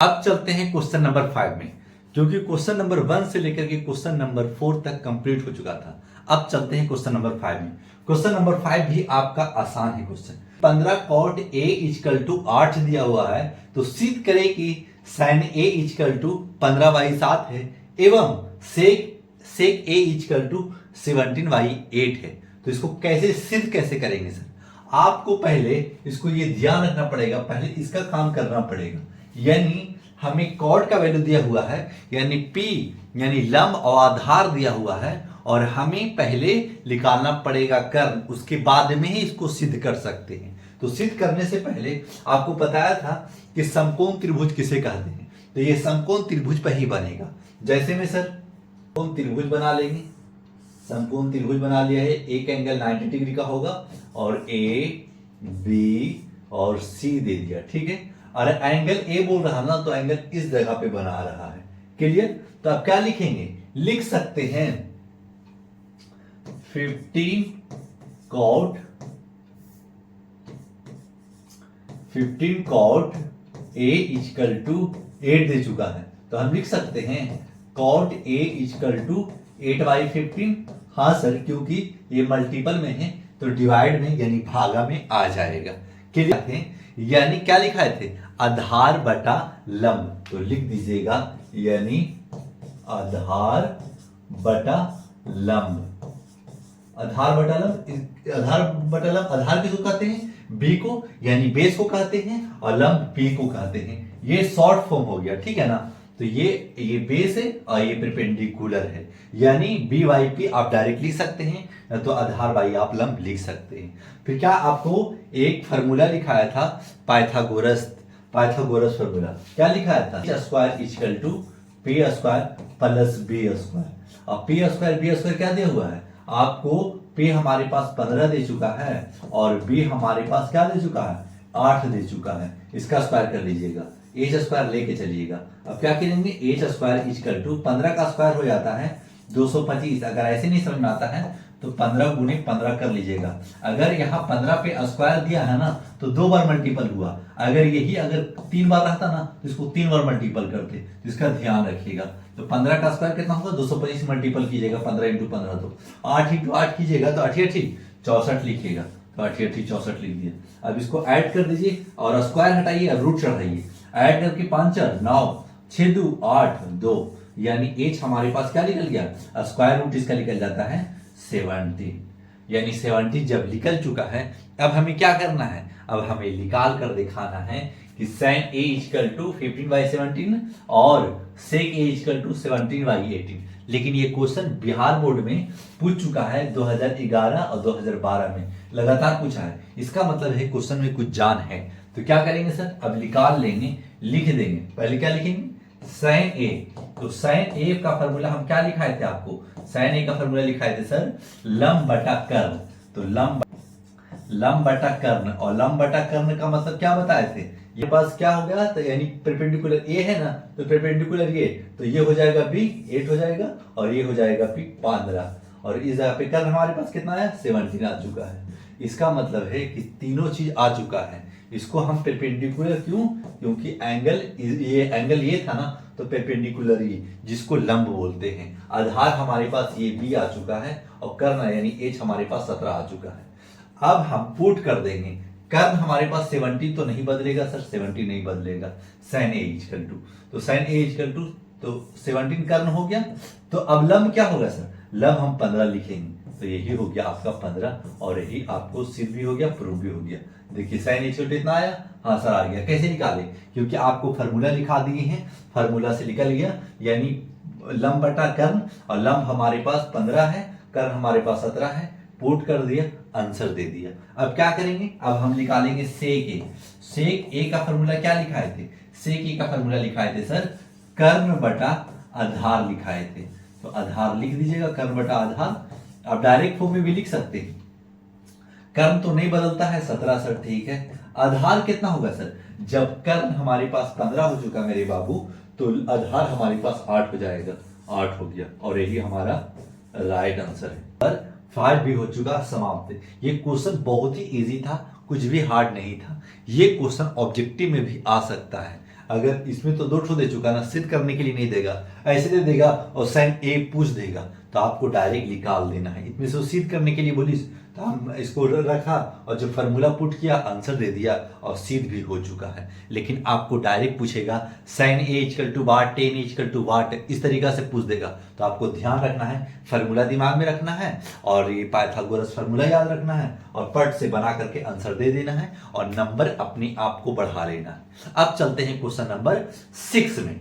अब चलते हैं क्वेश्चन नंबर 5 में, क्योंकि क्वेश्चन नंबर 1 से लेकर के क्वेश्चन नंबर 4 तक कंप्लीट हो चुका था। अब चलते हैं क्वेश्चन नंबर 5 में। क्वेश्चन नंबर 5 भी आपका आसान है question. 15 cot A equal to 8 दिया हुआ है, तो सिद्ध करें कि साइन ए इक्वल टू 15/7 है एवं सेक ए इक्वल टू 17/8 है। तो इसको कैसे सिद्ध करेंगे सर? आपको पहले इसको ये ध्यान रखना पड़ेगा, पहले इसका काम करना पड़ेगा। यानी हमें कॉट का वैल्यू दिया हुआ है, यानी पी यानी लंब और आधार दिया हुआ है, और हमें पहले निकालना पड़ेगा कर्ण, उसके बाद में ही इसको सिद्ध कर सकते हैं। तो सिद्ध करने से पहले आपको बताया था कि समकोण त्रिभुज किसे कहते हैं, तो ये समकोण त्रिभुज पर ही बनेगा। जैसे में सर समकोण त्रिभुज बना लेंगे, समकोण त्रिभुज बना लिया है, एक एंगल 90 डिग्री का होगा और ए बी और सी दे दिया, ठीक है। और एंगल ए बोल रहा ना, तो एंगल इस जगह पे बना रहा है, क्लियर। तो आप क्या लिखेंगे, लिख सकते हैं 15 कॉट ए इक्वल टू 8 दे चुका है, तो हम लिख सकते हैं कॉट ए इक्वल टू 8/15। हाँ सर, क्योंकि ये मल्टीपल में है तो डिवाइड में यानी भागा में आ जाएगा, क्लियर है। यानी क्या लिखाए थे, आधार बटा लंब, तो लिख दीजिएगा यानी आधार बटा लंब। आधार बटा लंब, आधार किसको कहते हैं, बी को, यानी बेस को कहते हैं, और लंब पी को कहते हैं। ये शॉर्ट फॉर्म हो गया, ठीक है ना। तो ये बेस है और ये परपेंडिकुलर है, यानी बी वाई पी आप डायरेक्ट लिख सकते हैं, तो आधार वाई आप लंब लिख सकते हैं। फिर क्या आपको एक फार्मूला लिखाया था, पाइथागोरस फार्मूला क्या लिखाया था, square equal to P square plus B square. और पी स्क्वायर बी स्क्वायर क्या दिया हुआ है आपको, पी हमारे पास 15 दे चुका है और बी हमारे पास क्या दे चुका है, 8 दे चुका है। इसका स्क्वायर कर लीजिएगा, एच स्क्वायर लेके चलिएगा। अब क्या करेंगे, एच स्क्वायर इक्वल टू 15 का स्क्वायर हो जाता है 225। अगर ऐसे नहीं समझ में आता है तो 15 गुणे 15 कर लीजिएगा। अगर यहाँ 15 पे स्क्वायर दिया है ना, तो 2 बार मल्टीपल हुआ। अगर 3 बार रहता ना, तो इसको 3 बार मल्टीपल करते, तो इसका ध्यान रखिएगा। तो 15 का स्क्वायर कितना होगा, 225 मल्टीपल कीजिएगा 15 × 15, तो 8 × 8 कीजिएगा तो 8 64 लिखिएगा, तो 8 64 लिख दिया। अब इसको ऐड कर दीजिए और स्क्वायर हटाइए और रूट चढ़ाइए। ऐड करके 5 4 9 6 2 8 2, यानी एच हमारे पास क्या निकल गया, स्क्वायर रूट इसका निकल जाता है 17। यानी 70 जब निकल चुका है, अब हमें क्या करना है, अब हमें निकाल कर दिखाना है कि साइन ए इक्वल टू 15/17 और सेक ए इक्वल टू 17/18। लेकिन ये क्वेश्चन बिहार बोर्ड में पूछ चुका है 2011 और 2012 में लगातार पूछा है। इसका मतलब है क्वेश्चन में कुछ जान है। तो क्या करेंगे सर, अब निकाल लेंगे, लिख देंगे। पहले क्या लिखेंगे, साइन ए। तो साइन ए का फॉर्मूला हम क्या लिखाए थे आपको, साइन ए का फॉर्मूला लिखाए थे सर लंब बटा कर्ण। तो लंब बटा कर्ण, और लंब बटा कर्ण का मतलब क्या बताए थे, ये पास क्या हो गया, तो यानी परपेंडिकुलर ए है ना, तो परपेंडिकुलर ये, तो ये हो जाएगा बी 8 हो जाएगा, और ये हो जाएगा बी 15, और इस जगह पे कर्ण हमारे पास कितना है 17 आ चुका है। इसका मतलब है कि तीनों चीज आ चुका है। इसको हम परपेंडिकुलर क्यों, क्योंकि एंगल ये था ना, तो परपेंडिकुलर ही, जिसको लंब बोलते हैं। आधार हमारे पास ये बी आ चुका है, और कर्ण यानी एच हमारे पास 17 आ चुका है। अब हम पुट कर देंगे, कर्ण हमारे पास 70 तो नहीं बदलेगा सर, 70 नहीं बदलेगा, साइन ए इक्वल टू, तो साइन ए इक्वल टू तो 17 कर्ण हो गया। तो अब लंब क्या होगा सर, लंब हम 15 लिखेंगे, तो यही हो गया आपका 15, और यही आपको सिद्ध भी हो गया, प्रूव भी हो गया। देखिए साइन इक्वल टू इतना आया, हाँ सर आ गया। कैसे निकाले, क्योंकि आपको फार्मूला लिखा दिए हैं, फार्मूला से निकल गया, यानी लंब बटा कर्ण, और लंब हमारे पास 15 है, कर्ण हमारे पास 17 है, पुट कर दिया, आंसर दे दिया। अब क्या करेंगे, अब हम निकालेंगे सेक ए। सेक ए का फॉर्मूला क्या लिखाए थे, सेक ए का फॉर्मूला लिखाए थे सर कर्ण बटा आधार लिखाए थे। तो आधार लिख दीजिएगा, कर्ण बटा आधार। आप डायरेक्ट फॉर्म में भी लिख सकते हैं, कर्ण तो नहीं बदलता है 17 सर, ठीक है। आधार कितना होगा सर, जब कर्ण हमारे पास 15 हो चुका मेरे बाबू, तो आधार हमारे पास 8 हो जाएगा, 8 हो गया, और यही हमारा राइट आंसर है। पर 5 भी हो चुका, समाप्त। ये क्वेश्चन बहुत ही इजी था, कुछ भी हार्ड नहीं था। ये क्वेश्चन ऑब्जेक्टिव में भी आ सकता है। अगर इसमें तो 2 ठो दे चुका ना, सिद्ध करने के लिए नहीं देगा, ऐसे दे देगा और साइन ए पूछ देगा तो आपको डायरेक्ट निकाल देना है। इसमें से सिद्ध करने के लिए बोलिस तो हम इसको रखा और जब फार्मूला पुट किया आंसर दे दिया और सिद्ध भी हो चुका है। लेकिन आपको डायरेक्ट पूछेगा sine A equal to what, ten equal to what, इस तरीका से पूछ देगा। तो आपको ध्यान रखना है, फार्मूला दिमाग में रखना है और ये पाइथागोरस फार्मूला याद रखना है और पट से बना करके आंसर दे देना है और नंबर अपने आप को बढ़ा लेना है। अब चलते हैं क्वेश्चन नंबर 6 में।